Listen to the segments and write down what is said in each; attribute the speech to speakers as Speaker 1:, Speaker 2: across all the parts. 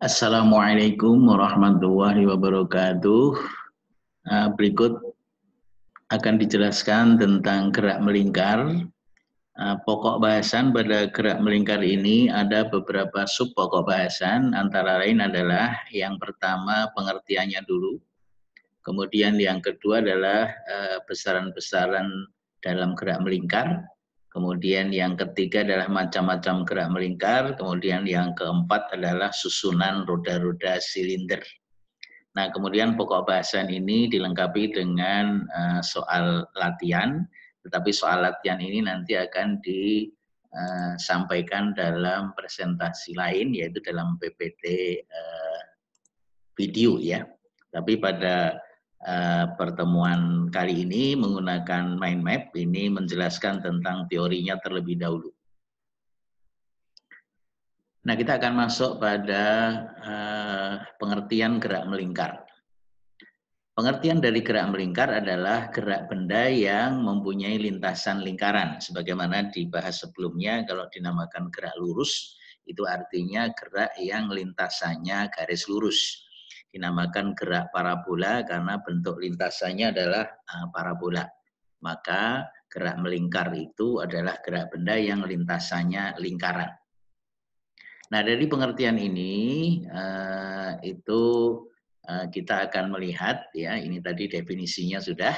Speaker 1: Assalamualaikum warahmatullahi wabarakatuh. Berikut akan dijelaskan tentang gerak melingkar. Pokok bahasan pada gerak melingkar ini ada beberapa sub pokok bahasan, antara lain adalah yang pertama pengertiannya dulu, kemudian yang kedua adalah besaran-besaran dalam gerak melingkar, kemudian yang ketiga adalah macam-macam gerak melingkar, kemudian yang keempat adalah susunan roda-roda silinder. Nah, kemudian pokok bahasan ini dilengkapi dengan soal latihan, tetapi soal latihan ini nanti akan disampaikan dalam presentasi lain, yaitu dalam PPT video ya. Tapi pada pertemuan kali ini menggunakan mind map ini menjelaskan tentang teorinya terlebih dahulu. Nah, kita akan masuk pada pengertian gerak melingkar. Pengertian dari gerak melingkar adalah gerak benda yang mempunyai lintasan lingkaran. Sebagaimana dibahas sebelumnya, kalau dinamakan gerak lurus, itu artinya gerak yang lintasannya garis lurus. Dinamakan gerak parabola karena bentuk lintasannya adalah parabola. Maka gerak melingkar itu adalah gerak benda yang lintasannya lingkaran. Nah, dari pengertian ini kita akan melihat ya, ini tadi definisinya sudah.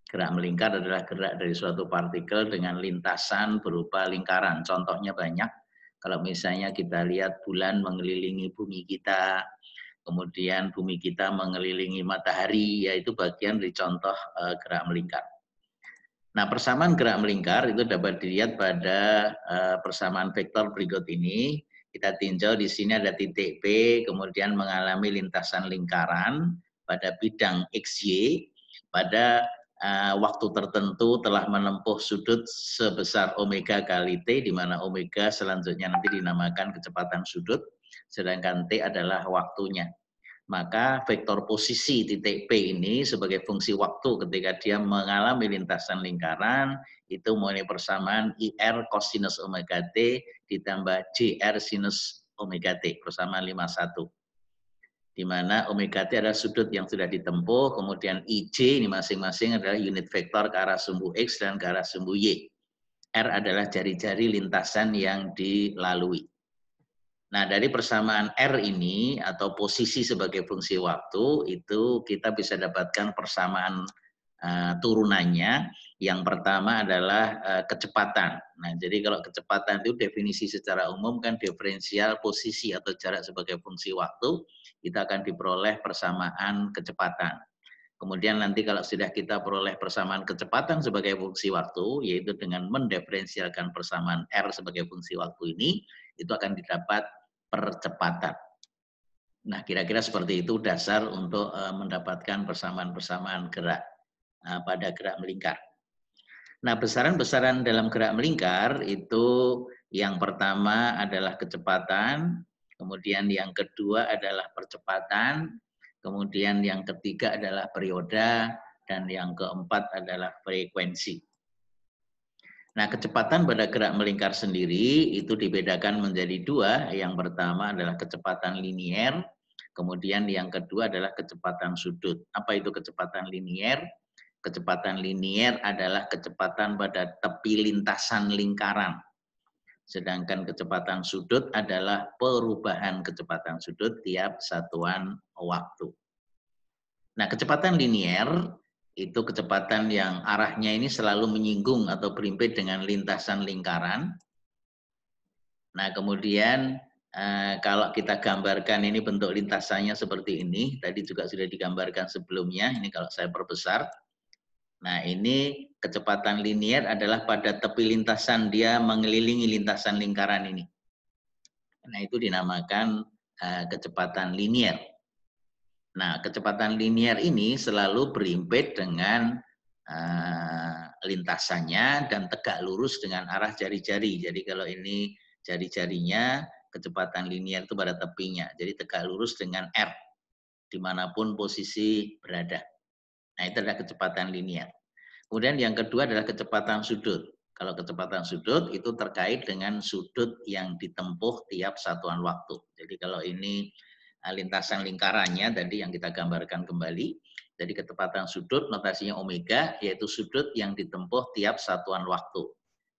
Speaker 1: Gerak melingkar adalah gerak dari suatu partikel dengan lintasan berupa lingkaran. Contohnya banyak. Kalau misalnya kita lihat bulan mengelilingi bumi kita, kemudian bumi kita mengelilingi matahari, yaitu bagian dari contoh gerak melingkar. Nah, persamaan gerak melingkar itu dapat dilihat pada persamaan vektor berikut ini. Kita tinjau di sini ada titik P, kemudian mengalami lintasan lingkaran pada bidang XY, pada waktu tertentu telah menempuh sudut sebesar omega kali T, di mana omega selanjutnya nanti dinamakan kecepatan sudut, sedangkan T adalah waktunya. Maka vektor posisi titik P ini sebagai fungsi waktu ketika dia mengalami lintasan lingkaran itu mulai persamaan IR cosinus omega T ditambah JR sinus omega T, persamaan 51. Di mana omega T adalah sudut yang sudah ditempuh, kemudian IJ ini masing-masing adalah unit vektor ke arah sumbu X dan ke arah sumbu Y. R adalah jari-jari lintasan yang dilalui. Nah, dari persamaan R ini atau posisi sebagai fungsi waktu itu kita bisa dapatkan persamaan turunannya. Yang pertama adalah kecepatan. Nah, jadi kalau kecepatan itu definisi secara umum kan diferensial posisi atau jarak sebagai fungsi waktu, kita akan diperoleh persamaan kecepatan. Kemudian nanti kalau sudah kita peroleh persamaan kecepatan sebagai fungsi waktu, yaitu dengan mendiferensialkan persamaan R sebagai fungsi waktu ini, itu akan didapat percepatan. Nah, kira-kira seperti itu dasar untuk mendapatkan persamaan-persamaan gerak pada gerak melingkar. Nah, besaran-besaran dalam gerak melingkar itu yang pertama adalah kecepatan, kemudian yang kedua adalah percepatan, kemudian yang ketiga adalah perioda, dan yang keempat adalah frekuensi. Nah, kecepatan pada gerak melingkar sendiri itu dibedakan menjadi dua. Yang pertama adalah kecepatan linier, kemudian yang kedua adalah kecepatan sudut. Apa itu kecepatan linier? Kecepatan linier adalah kecepatan pada tepi lintasan lingkaran. Sedangkan kecepatan sudut adalah perubahan kecepatan sudut tiap satuan waktu. Nah, kecepatan linier itu kecepatan yang arahnya ini selalu menyinggung atau berimpit dengan lintasan lingkaran. Nah, kemudian kalau kita gambarkan ini bentuk lintasannya seperti ini, tadi juga sudah digambarkan sebelumnya, ini kalau saya perbesar. Nah, ini kecepatan linier adalah pada tepi lintasan dia mengelilingi lintasan lingkaran ini. Nah, itu dinamakan kecepatan linier. Nah, kecepatan linier ini selalu berimpit dengan lintasannya dan tegak lurus dengan arah jari-jari. Jadi kalau ini jari-jarinya, kecepatan linier itu pada tepinya. Jadi tegak lurus dengan R, dimanapun posisi berada. Nah, itu adalah kecepatan linier. Kemudian yang kedua adalah kecepatan sudut. Kalau kecepatan sudut itu terkait dengan sudut yang ditempuh tiap satuan waktu. Jadi kalau ini lintasan lingkarannya tadi yang kita gambarkan kembali. Jadi kecepatan sudut notasinya omega, yaitu sudut yang ditempuh tiap satuan waktu.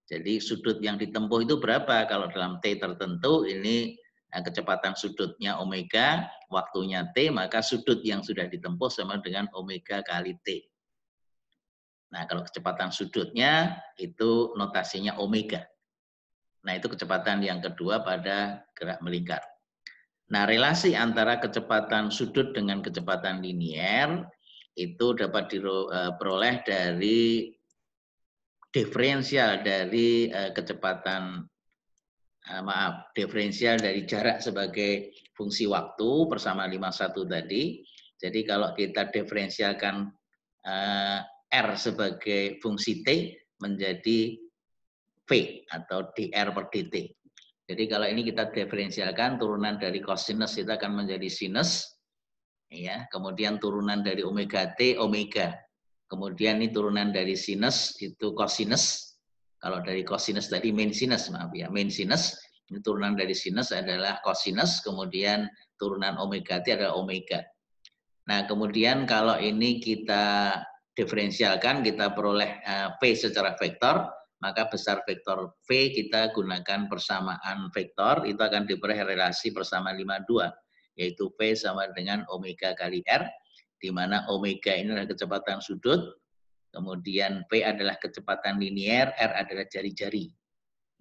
Speaker 1: Jadi sudut yang ditempuh itu berapa? Kalau dalam T tertentu ini kecepatan sudutnya omega, waktunya T, maka sudut yang sudah ditempuh sama dengan omega kali T. Nah, kalau kecepatan sudutnya itu notasinya omega. Nah, itu kecepatan yang kedua pada gerak melingkar. Nah, relasi antara kecepatan sudut dengan kecepatan linier itu dapat diperoleh dari diferensial dari kecepatan diferensial dari jarak sebagai fungsi waktu bersama 51 tadi. Jadi kalau kita diferensialkan R sebagai fungsi T menjadi V atau dr per dt. Jadi kalau ini kita diferensialkan, turunan dari cosinus itu akan menjadi sinus, ya. Kemudian turunan dari omega t omega. Kemudian ini turunan dari sinus itu cosinus. Kalau dari cosinus tadi main sinus, maaf ya, main sinus. Ini turunan dari sinus adalah cosinus, kemudian turunan omega t adalah omega. Nah, kemudian kalau ini kita diferensialkan, kita peroleh V secara vektor, maka besar vektor V kita gunakan persamaan vektor, itu akan diperoleh relasi persamaan 52, yaitu V sama dengan omega kali R, di mana omega ini adalah kecepatan sudut, kemudian V adalah kecepatan linier, R adalah jari-jari.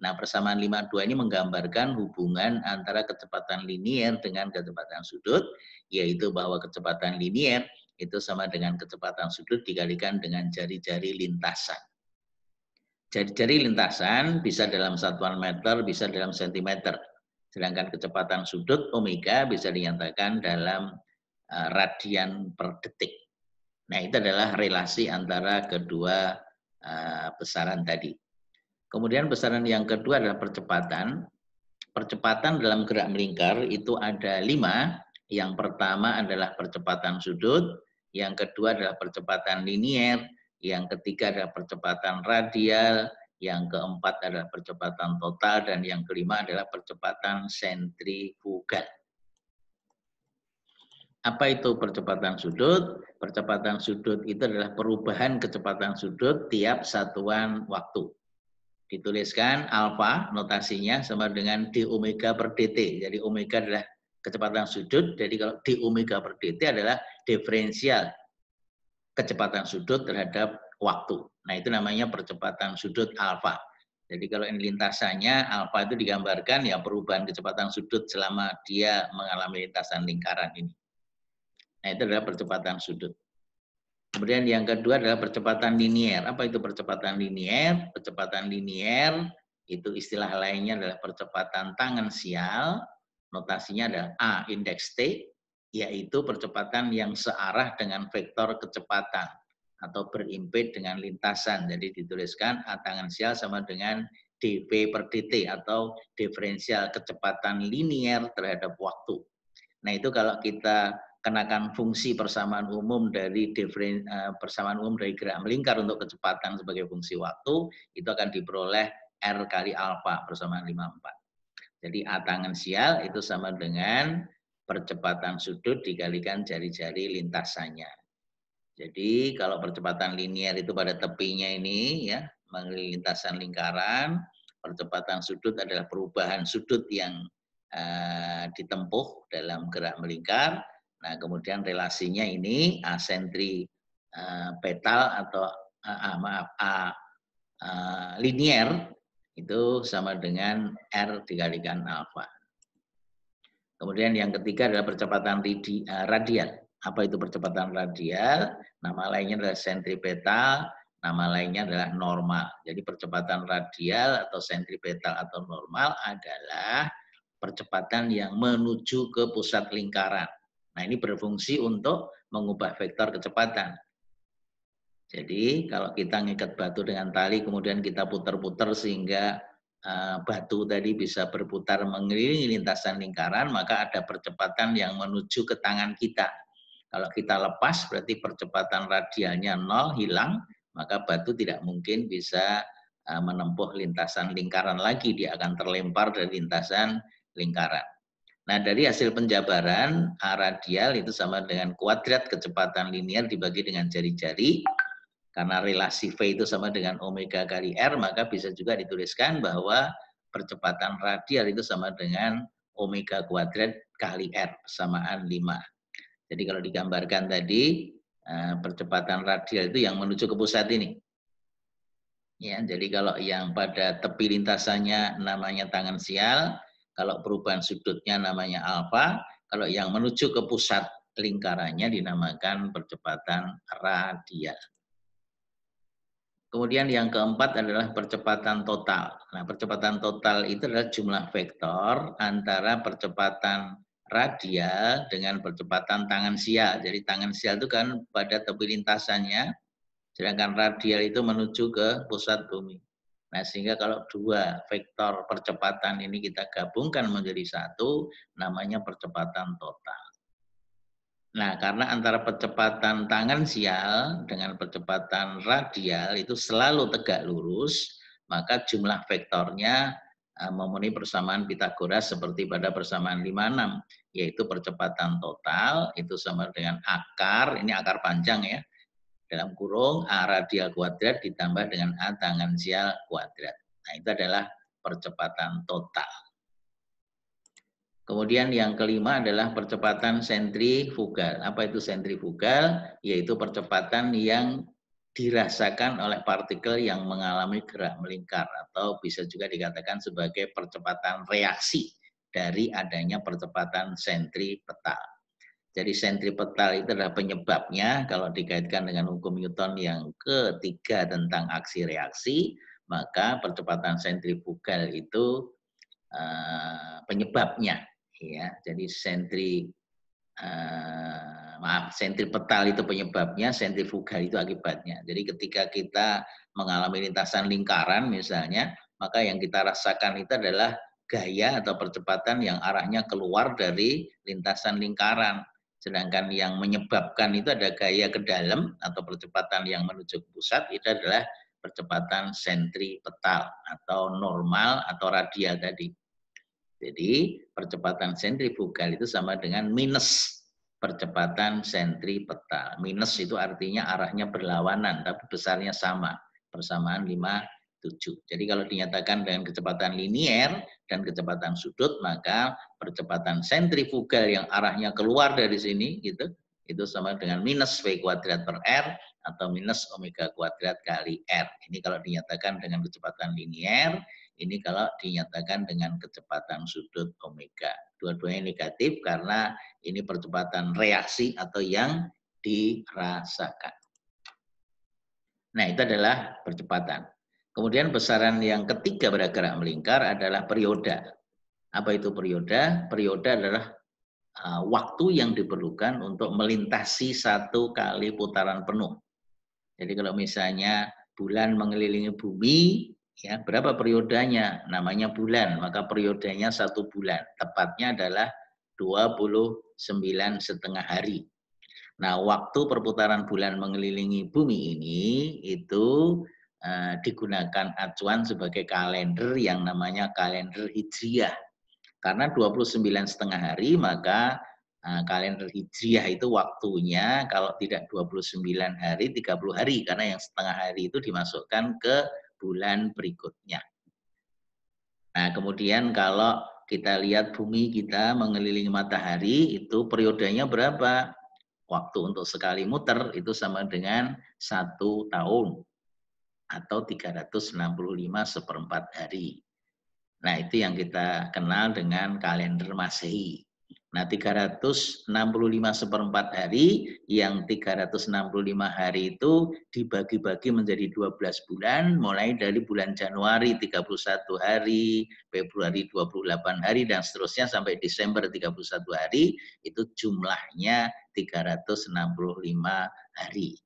Speaker 1: Nah, persamaan 52 ini menggambarkan hubungan antara kecepatan linier dengan kecepatan sudut, yaitu bahwa kecepatan linier itu sama dengan kecepatan sudut dikalikan dengan jari-jari lintasan. Jari-jari lintasan bisa dalam satuan meter, bisa dalam sentimeter. Sedangkan kecepatan sudut omega bisa dinyatakan dalam radian per detik. Nah, itu adalah relasi antara kedua besaran tadi. Kemudian besaran yang kedua adalah percepatan. Percepatan dalam gerak melingkar itu ada 5. Yang pertama adalah percepatan sudut, yang kedua adalah percepatan linier, yang ketiga adalah percepatan radial, yang keempat adalah percepatan total, dan yang kelima adalah percepatan sentrifugal. Apa itu percepatan sudut? Percepatan sudut itu adalah perubahan kecepatan sudut tiap satuan waktu. Dituliskan alfa notasinya sama dengan d omega per dt. Jadi omega adalah kecepatan sudut, jadi kalau d omega per dt adalah diferensial kecepatan sudut terhadap waktu. Nah, itu namanya percepatan sudut alfa. Jadi kalau ini lintasannya, alfa itu digambarkan ya perubahan kecepatan sudut selama dia mengalami lintasan lingkaran ini. Nah, itu adalah percepatan sudut. Kemudian yang kedua adalah percepatan linier. Apa itu percepatan linier? Percepatan linier itu istilah lainnya adalah percepatan tangensial. Notasinya adalah A indeks T, yaitu percepatan yang searah dengan vektor kecepatan atau berimped dengan lintasan. Jadi dituliskan A tangensial sama dengan dv per dt atau diferensial kecepatan linier terhadap waktu. Nah, itu kalau kita kenakan fungsi persamaan umum dari persamaan umum dari gerak melingkar untuk kecepatan sebagai fungsi waktu, itu akan diperoleh R kali alfa persamaan 54. Jadi A tangensial itu sama dengan percepatan sudut dikalikan jari-jari lintasannya. Jadi kalau percepatan linier itu pada tepinya ini ya, mengelilingi lintasan lingkaran, percepatan sudut adalah perubahan sudut yang ditempuh dalam gerak melingkar. Nah, kemudian relasinya ini asentripetal atau linier itu sama dengan R dikalikan alfa. Kemudian yang ketiga adalah percepatan radial. Apa itu percepatan radial? Nama lainnya adalah sentripetal, nama lainnya adalah normal. Jadi percepatan radial atau sentripetal atau normal adalah percepatan yang menuju ke pusat lingkaran. Nah, ini berfungsi untuk mengubah vektor kecepatan. Jadi kalau kita ngikat batu dengan tali, kemudian kita putar-putar sehingga batu tadi bisa berputar mengelilingi lintasan lingkaran, maka ada percepatan yang menuju ke tangan kita. Kalau kita lepas, berarti percepatan radialnya 0, hilang, maka batu tidak mungkin bisa menempuh lintasan lingkaran lagi, dia akan terlempar dari lintasan lingkaran. Nah, dari hasil penjabaran A radial itu sama dengan kuadrat kecepatan linear dibagi dengan jari-jari. Karena relasi V itu sama dengan omega kali R, maka bisa juga dituliskan bahwa percepatan radial itu sama dengan omega kuadrat kali R, persamaan 5. Jadi kalau digambarkan tadi, percepatan radial itu yang menuju ke pusat ini. Ya, jadi kalau yang pada tepi lintasannya namanya tangensial, kalau perubahan sudutnya namanya alfa, kalau yang menuju ke pusat lingkarannya dinamakan percepatan radial. Kemudian yang keempat adalah percepatan total. Nah, percepatan total itu adalah jumlah vektor antara percepatan radial dengan percepatan tangensial. Jadi tangensial itu kan pada tepi lintasannya, sedangkan radial itu menuju ke pusat bumi. Nah, sehingga kalau dua vektor percepatan ini kita gabungkan menjadi satu, namanya percepatan total. Nah, karena antara percepatan tangensial dengan percepatan radial itu selalu tegak lurus, maka jumlah vektornya memenuhi persamaan Pythagoras seperti pada persamaan 56, yaitu percepatan total itu sama dengan akar, ini akar panjang ya, dalam kurung A radial kuadrat ditambah dengan A tangensial kuadrat. Nah, itu adalah percepatan total. Kemudian yang kelima adalah percepatan sentrifugal. Apa itu sentrifugal? Yaitu percepatan yang dirasakan oleh partikel yang mengalami gerak melingkar atau bisa juga dikatakan sebagai percepatan reaksi dari adanya percepatan sentripetal. Jadi sentripetal itu adalah penyebabnya kalau dikaitkan dengan hukum Newton yang ketiga tentang aksi reaksi, maka percepatan sentrifugal itu penyebabnya. Ya, jadi sentripetal itu penyebabnya, sentrifugal itu akibatnya. Jadi ketika kita mengalami lintasan lingkaran misalnya, maka yang kita rasakan itu adalah gaya atau percepatan yang arahnya keluar dari lintasan lingkaran. Sedangkan yang menyebabkan itu ada gaya ke dalam atau percepatan yang menuju ke pusat, itu adalah percepatan sentripetal atau normal atau radial tadi. Jadi percepatan sentrifugal itu sama dengan minus percepatan sentripetal. Minus itu artinya arahnya berlawanan, tapi besarnya sama. Persamaan 5/7. Jadi kalau dinyatakan dengan kecepatan linier dan kecepatan sudut, maka percepatan sentrifugal yang arahnya keluar dari sini, gitu, itu sama dengan minus V kuadrat per R atau minus omega kuadrat kali R. Ini kalau dinyatakan dengan kecepatan linier. Ini kalau dinyatakan dengan kecepatan sudut omega. Dua-duanya negatif karena ini percepatan reaksi atau yang dirasakan. Nah, itu adalah percepatan. Kemudian besaran yang ketiga pada gerak melingkar adalah perioda. Apa itu perioda? Perioda adalah waktu yang diperlukan untuk melintasi satu kali putaran penuh. Jadi kalau misalnya bulan mengelilingi bumi, ya berapa periodenya? Namanya bulan, maka periodenya 1 bulan. Tepatnya adalah 29,5 hari. Nah, waktu perputaran bulan mengelilingi bumi ini itu digunakan acuan sebagai kalender yang namanya kalender Hijriah. Karena 29,5 hari, maka kalender Hijriah itu waktunya kalau tidak 29 hari, 30 hari. Karena yang setengah hari itu dimasukkan ke bulan berikutnya. Nah, kemudian kalau kita lihat bumi kita mengelilingi matahari, itu periodenya berapa? Waktu untuk sekali muter itu sama dengan 1 tahun atau 365 1/4 hari. Nah, itu yang kita kenal dengan kalender Masehi. Nah, 365 1/4 hari, yang 365 hari itu dibagi-bagi menjadi 12 bulan, mulai dari bulan Januari 31 hari, Februari 28 hari, dan seterusnya sampai Desember 31 hari, itu jumlahnya 365 hari.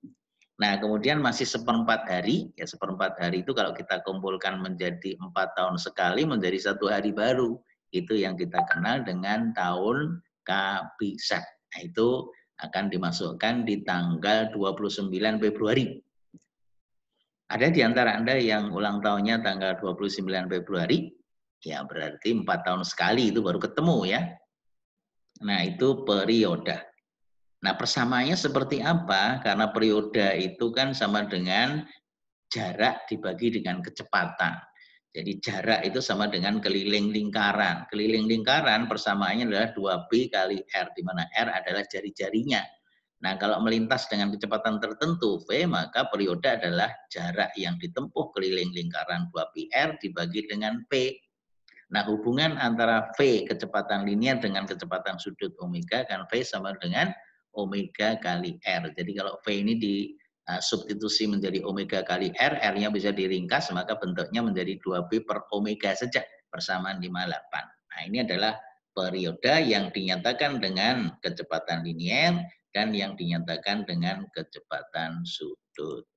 Speaker 1: Nah, kemudian masih 1/4 hari, ya 1/4 hari itu kalau kita kumpulkan menjadi 4 tahun sekali menjadi 1 hari baru. Itu yang kita kenal dengan tahun kabisat. Nah, itu akan dimasukkan di tanggal 29 Februari. Ada di antara Anda yang ulang tahunnya tanggal 29 Februari, ya berarti 4 tahun sekali itu baru ketemu ya. Nah, itu perioda. Nah, persamaannya seperti apa? Karena perioda itu kan sama dengan jarak dibagi dengan kecepatan. Jadi jarak itu sama dengan keliling lingkaran. Keliling lingkaran persamaannya adalah 2B kali R, di mana R adalah jari-jarinya. Nah, kalau melintas dengan kecepatan tertentu V, maka periode adalah jarak yang ditempuh keliling lingkaran 2πr dibagi dengan P. Nah, hubungan antara V kecepatan linear dengan kecepatan sudut omega kan V sama dengan omega kali R. Jadi kalau V ini di substitusi menjadi omega kali R, R-nya bisa diringkas, maka bentuknya menjadi 2B per omega saja, persamaan 58. Nah, ini adalah periode yang dinyatakan dengan kecepatan linear dan yang dinyatakan dengan kecepatan sudut.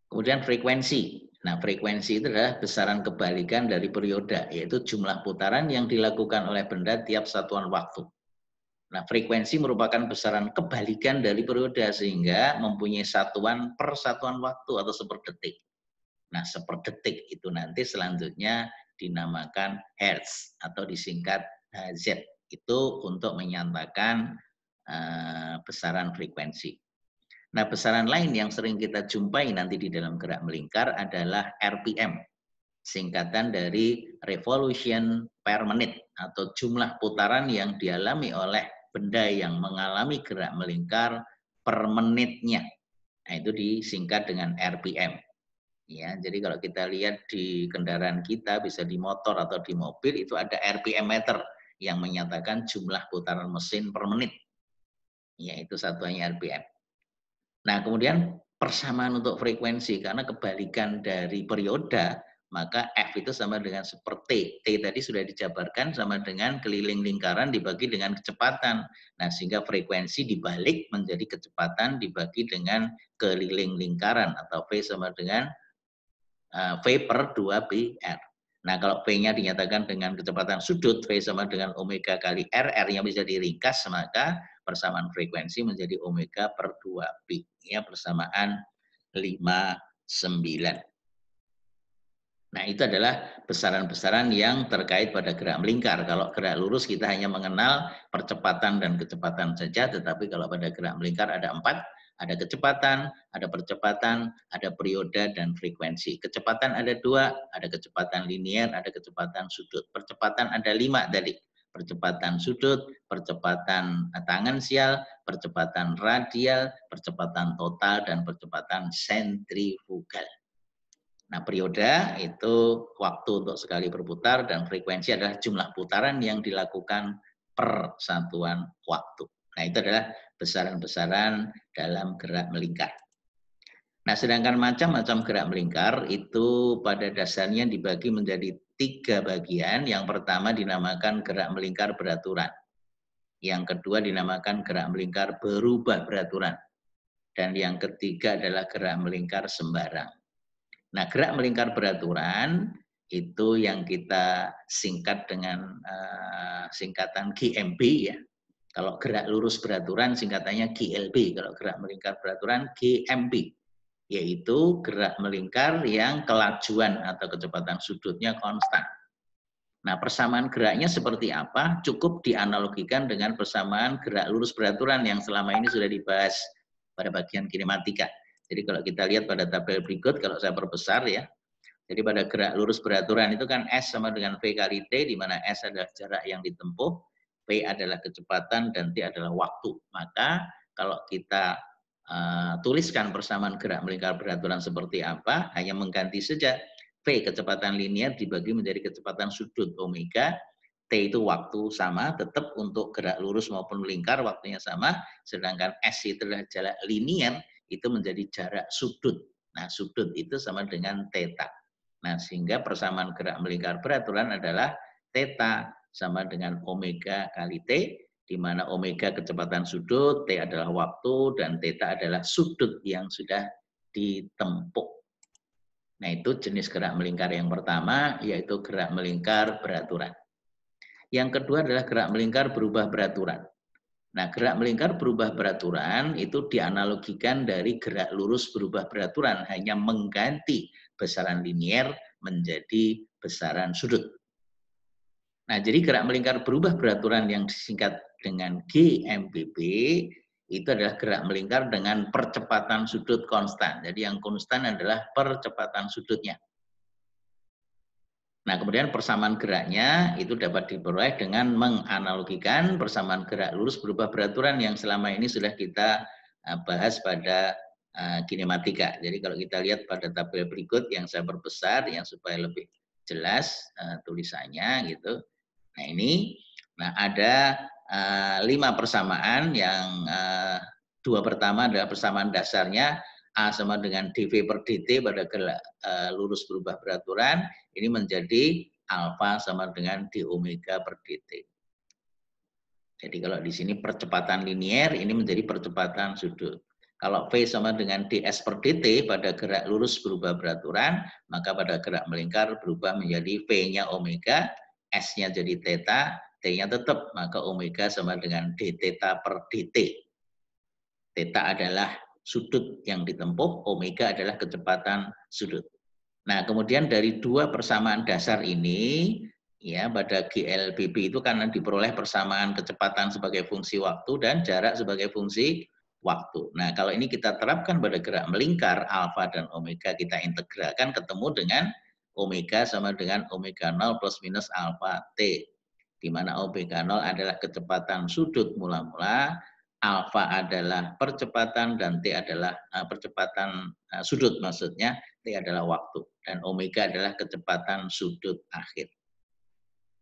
Speaker 1: Kemudian frekuensi. Nah, frekuensi itu adalah besaran kebalikan dari perioda, yaitu jumlah putaran yang dilakukan oleh benda tiap satuan waktu. Nah, frekuensi merupakan besaran kebalikan dari perioda sehingga mempunyai satuan per satuan waktu atau seperdetik. Nah, seperdetik itu nanti selanjutnya dinamakan hertz atau disingkat Hz. Itu untuk menyatakan besaran frekuensi. Nah, besaran lain yang sering kita jumpai nanti di dalam gerak melingkar adalah RPM, singkatan dari revolution per menit atau jumlah putaran yang dialami oleh benda yang mengalami gerak melingkar per menitnya. Nah, itu disingkat dengan RPM. Ya, jadi kalau kita lihat di kendaraan kita, bisa di motor atau di mobil, itu ada RPM meter yang menyatakan jumlah putaran mesin per menit. Yaitu satuannya RPM. Nah, kemudian persamaan untuk frekuensi, karena kebalikan dari perioda, maka F itu sama dengan seperti T tadi sudah dijabarkan sama dengan keliling lingkaran dibagi dengan kecepatan. Nah, sehingga frekuensi dibalik menjadi kecepatan dibagi dengan keliling lingkaran, atau V sama dengan V per 2πr. Nah, kalau V-nya dinyatakan dengan kecepatan sudut, V sama dengan omega kali R, R-nya bisa diringkas, maka persamaan frekuensi menjadi omega per 2π. Ya, persamaan 59. Nah, itu adalah besaran-besaran yang terkait pada gerak melingkar. Kalau gerak lurus kita hanya mengenal percepatan dan kecepatan saja, tetapi kalau pada gerak melingkar ada 4, ada kecepatan, ada percepatan, ada periode, dan frekuensi. Kecepatan ada 2, ada kecepatan linear, ada kecepatan sudut. Percepatan ada 5 tadi. Percepatan sudut, percepatan tangensial, percepatan radial, percepatan total, dan percepatan sentrifugal. Nah, periode itu waktu untuk sekali berputar, dan frekuensi adalah jumlah putaran yang dilakukan per satuan waktu. Nah, itu adalah besaran-besaran dalam gerak melingkar. Nah, sedangkan macam-macam gerak melingkar itu pada dasarnya dibagi menjadi 3 bagian. Yang pertama dinamakan gerak melingkar beraturan. Yang kedua dinamakan gerak melingkar berubah beraturan. Dan yang ketiga adalah gerak melingkar sembarang. Nah, gerak melingkar beraturan itu yang kita singkat dengan singkatan GMB ya. Kalau gerak lurus beraturan singkatannya GLB, kalau gerak melingkar beraturan GMB, yaitu gerak melingkar yang kelajuan atau kecepatan sudutnya konstan. Nah, persamaan geraknya seperti apa? Cukup dianalogikan dengan persamaan gerak lurus beraturan yang selama ini sudah dibahas pada bagian kinematika. Jadi kalau kita lihat pada tabel berikut, kalau saya perbesar ya, jadi pada gerak lurus beraturan itu kan S sama dengan V kali T, di mana S adalah jarak yang ditempuh, V adalah kecepatan, dan T adalah waktu. Maka kalau kita tuliskan persamaan gerak melingkar beraturan seperti apa, hanya mengganti saja V kecepatan linear dibagi menjadi kecepatan sudut omega, T itu waktu sama, tetap untuk gerak lurus maupun melingkar waktunya sama, sedangkan S itu adalah jarak linear, itu menjadi jarak sudut. Nah, sudut itu sama dengan theta. Nah, sehingga persamaan gerak melingkar beraturan adalah theta sama dengan omega kali T, di mana omega kecepatan sudut, T adalah waktu, dan theta adalah sudut yang sudah ditempuh. Nah, itu jenis gerak melingkar yang pertama, yaitu gerak melingkar beraturan. Yang kedua adalah gerak melingkar berubah beraturan. Nah, gerak melingkar berubah beraturan itu dianalogikan dari gerak lurus berubah beraturan, hanya mengganti besaran linear menjadi besaran sudut. Nah, jadi gerak melingkar berubah beraturan yang disingkat dengan GMBB itu adalah gerak melingkar dengan percepatan sudut konstan. Jadi yang konstan adalah percepatan sudutnya. Nah, kemudian persamaan geraknya itu dapat diperoleh dengan menganalogikan persamaan gerak lurus berubah beraturan yang selama ini sudah kita bahas pada kinematika. Jadi kalau kita lihat pada tabel berikut yang saya perbesar yang supaya lebih jelas tulisannya gitu. Nah ini, ada 5 persamaan yang 2 pertama adalah persamaan dasarnya A sama dengan dV per dt pada gerak lurus berubah beraturan, ini menjadi alfa sama dengan d omega per dt. Jadi kalau di sini percepatan linier, ini menjadi percepatan sudut. Kalau V sama dengan ds per dt pada gerak lurus berubah beraturan, maka pada gerak melingkar berubah menjadi V-nya omega, S-nya jadi theta, T-nya tetap, maka omega sama dengan d theta per dt. Theta adalah sudut yang ditempuh, omega adalah kecepatan sudut. Nah, kemudian dari 2 persamaan dasar ini, ya pada GLBB itu karena diperoleh persamaan kecepatan sebagai fungsi waktu dan jarak sebagai fungsi waktu. Nah, kalau ini kita terapkan pada gerak melingkar, alfa dan omega kita integralkan ketemu dengan omega sama dengan omega 0 plus minus alfa T. Di mana omega 0 adalah kecepatan sudut mula-mula, alfa adalah percepatan dan T adalah percepatan sudut maksudnya, T adalah waktu dan omega adalah kecepatan sudut akhir.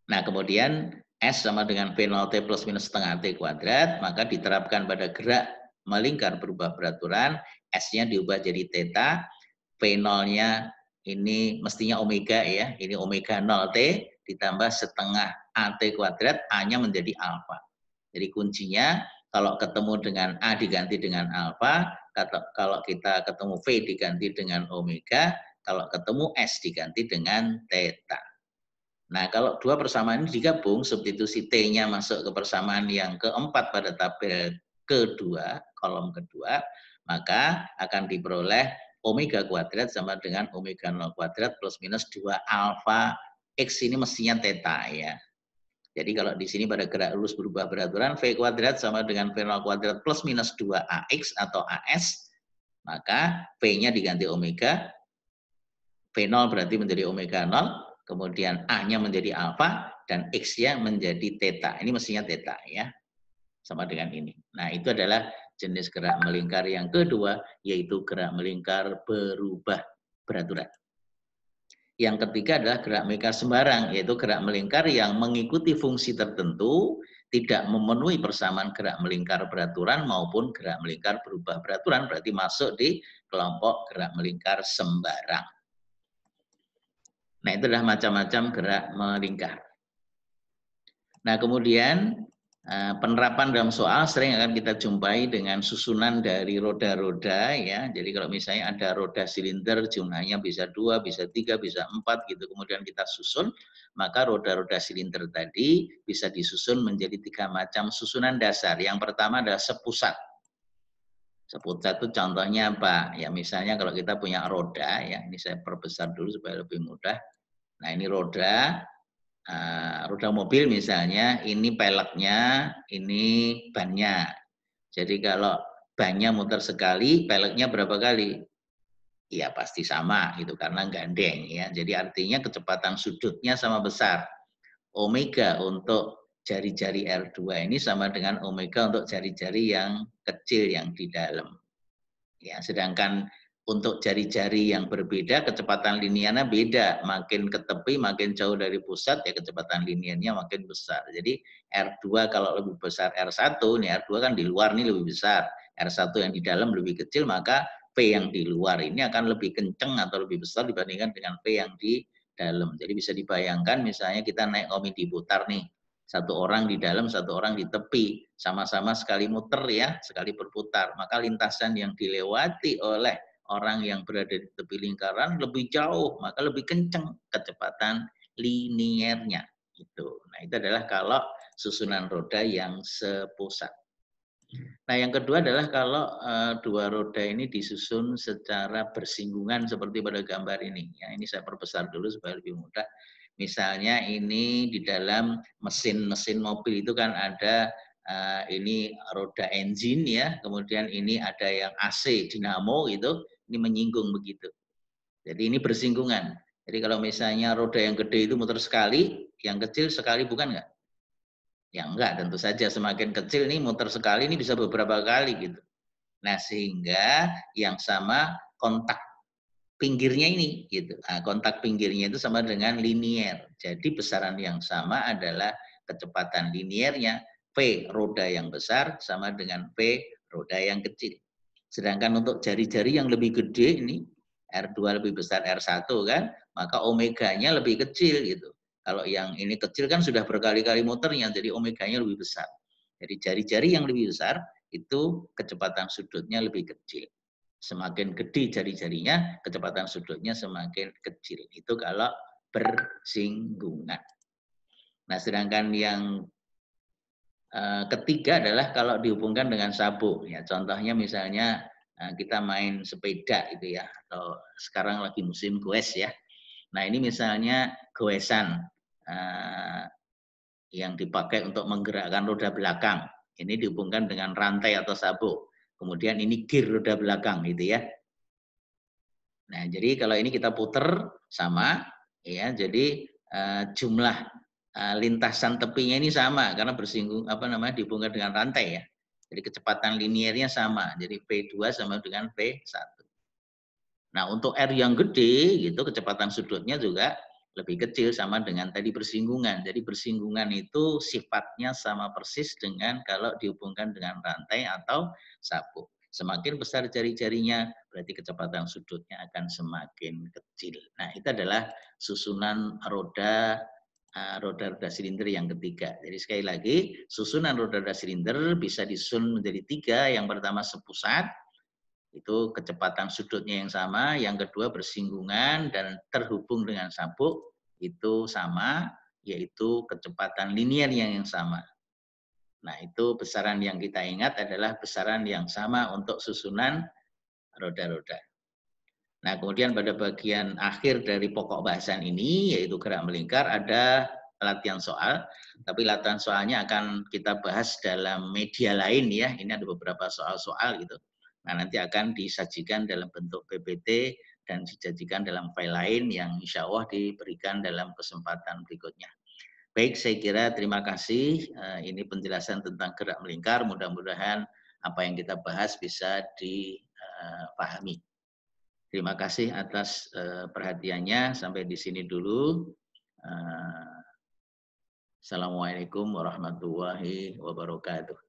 Speaker 1: Nah, kemudian S sama dengan V0T plus minus setengah T kuadrat, maka diterapkan pada gerak melingkar berubah beraturan, S-nya diubah jadi theta, V0-nya ini mestinya omega ya, ini omega 0T ditambah setengah AT kuadrat, A-nya menjadi alfa. Jadi kuncinya kalau ketemu dengan A diganti dengan alfa, kalau kita ketemu V diganti dengan omega, kalau ketemu S diganti dengan theta. Nah, kalau 2 persamaan ini digabung, substitusi T-nya masuk ke persamaan yang keempat pada tabel kedua, kolom kedua, maka akan diperoleh omega kuadrat sama dengan omega 0 kuadrat plus minus 2 alfa X ini mestinya theta ya. Jadi kalau di sini pada gerak lurus berubah beraturan, V kuadrat sama dengan V0 kuadrat plus minus 2AX atau AS, maka V-nya diganti omega, V0 berarti menjadi omega 0, kemudian A-nya menjadi alfa, dan X-nya menjadi theta. Ini mestinya theta ya, sama dengan ini. Nah itu adalah jenis gerak melingkar yang kedua, yaitu gerak melingkar berubah beraturan. Yang ketiga adalah gerak melingkar sembarang, yaitu gerak melingkar yang mengikuti fungsi tertentu, tidak memenuhi persamaan gerak melingkar beraturan maupun gerak melingkar berubah beraturan, berarti masuk di kelompok gerak melingkar sembarang. Nah, itu adalah macam-macam gerak melingkar. Nah, kemudian penerapan dalam soal sering akan kita jumpai dengan susunan dari roda-roda ya. Jadi kalau misalnya ada roda silinder jumlahnya bisa 2, bisa 3, bisa 4 gitu. Kemudian kita susun, maka roda-roda silinder tadi bisa disusun menjadi 3 macam susunan dasar. Yang pertama adalah sepusat. Sepusat itu contohnya apa? Ya misalnya kalau kita punya roda ya, ini saya perbesar dulu supaya lebih mudah. Nah, ini roda mobil misalnya, ini peleknya, ini bannya. Jadi kalau bannya muter sekali, peleknya berapa kali? Ya pasti sama gitu karena gandeng ya. Jadi artinya kecepatan sudutnya sama besar. Omega untuk jari-jari R2 ini sama dengan omega untuk jari-jari yang kecil yang di dalam. Ya, sedangkan untuk jari-jari yang berbeda, kecepatan liniernya beda. Makin ke tepi, makin jauh dari pusat, ya kecepatan liniernya makin besar. Jadi R2 kalau lebih besar R1, nih R2 kan di luar nih lebih besar. R1 yang di dalam lebih kecil, maka V yang di luar ini akan lebih kenceng atau lebih besar dibandingkan dengan V yang di dalam. Jadi bisa dibayangkan misalnya kita naik komedi putar nih. Satu orang di dalam, satu orang di tepi. Sama-sama sekali muter ya, sekali berputar. Maka lintasan yang dilewati oleh orang yang berada di tepi lingkaran lebih jauh, maka lebih kenceng kecepatan liniernya. Itu. Nah, itu adalah kalau susunan roda yang sepusat. Nah, yang kedua adalah kalau dua roda ini disusun secara bersinggungan seperti pada gambar ini. Ya, ini saya perbesar dulu supaya lebih mudah. Misalnya ini di dalam mesin mobil itu kan ada ini roda engine ya, kemudian ini ada yang AC, dinamo gitu, ini menyinggung begitu. Jadi ini bersinggungan. Jadi kalau misalnya roda yang gede itu muter sekali, yang kecil sekali bukan nggak? Ya enggak, tentu saja semakin kecil nih muter sekali ini bisa beberapa kali gitu. Nah, sehingga yang sama kontak pinggirnya ini gitu. Nah, kontak pinggirnya itu sama dengan linier. Jadi besaran yang sama adalah kecepatan liniernya V roda yang besar sama dengan V roda yang kecil. Sedangkan untuk jari-jari yang lebih gede ini R2 lebih besar R1 kan, maka omeganya lebih kecil gitu. Kalau yang ini kecil kan sudah berkali-kali muternya, jadi omeganya lebih besar. Jadi jari-jari yang lebih besar itu kecepatan sudutnya lebih kecil. Semakin gede jari-jarinya, kecepatan sudutnya semakin kecil. Itu kalau bersinggungan. Nah, sedangkan yang ketiga adalah kalau dihubungkan dengan sabuk. Ya, contohnya misalnya kita main sepeda gitu ya, atau sekarang lagi musim goes ya. Nah, ini misalnya goesan yang dipakai untuk menggerakkan roda belakang. Ini dihubungkan dengan rantai atau sabuk. Kemudian ini gear roda belakang gitu ya. Nah, jadi kalau ini kita puter sama, ya, jadi jumlah lintasan tepinya ini sama karena bersinggung dihubungkan dengan rantai ya. Jadi kecepatan liniernya sama. Jadi V2 sama dengan V1. Nah, untuk R yang gede gitu kecepatan sudutnya juga lebih kecil sama dengan tadi bersinggungan. Jadi bersinggungan itu sifatnya sama persis dengan kalau dihubungkan dengan rantai atau sabuk. Semakin besar jari-jarinya, berarti kecepatan sudutnya akan semakin kecil. Nah, itu adalah susunan roda-roda silinder yang ketiga. Jadi sekali lagi, susunan roda-roda silinder bisa disusun menjadi tiga. Yang pertama sepusat, itu kecepatan sudutnya yang sama, yang kedua bersinggungan dan terhubung dengan sabuk, itu sama, yaitu kecepatan linier yang sama. Nah, itu besaran yang kita ingat adalah besaran yang sama untuk susunan roda-roda. Nah, kemudian pada bagian akhir dari pokok bahasan ini, yaitu gerak melingkar, ada latihan soal. Tapi latihan soalnya akan kita bahas dalam media lain ya. Ini ada beberapa soal-soal gitu. Nah, nanti akan disajikan dalam bentuk PPT dan disajikan dalam file lain yang insya Allah diberikan dalam kesempatan berikutnya. Baik, saya kira terima kasih. Ini penjelasan tentang gerak melingkar. Mudah-mudahan apa yang kita bahas bisa dipahami. Terima kasih atas perhatiannya. Sampai di sini dulu. Assalamualaikum warahmatullahi wabarakatuh.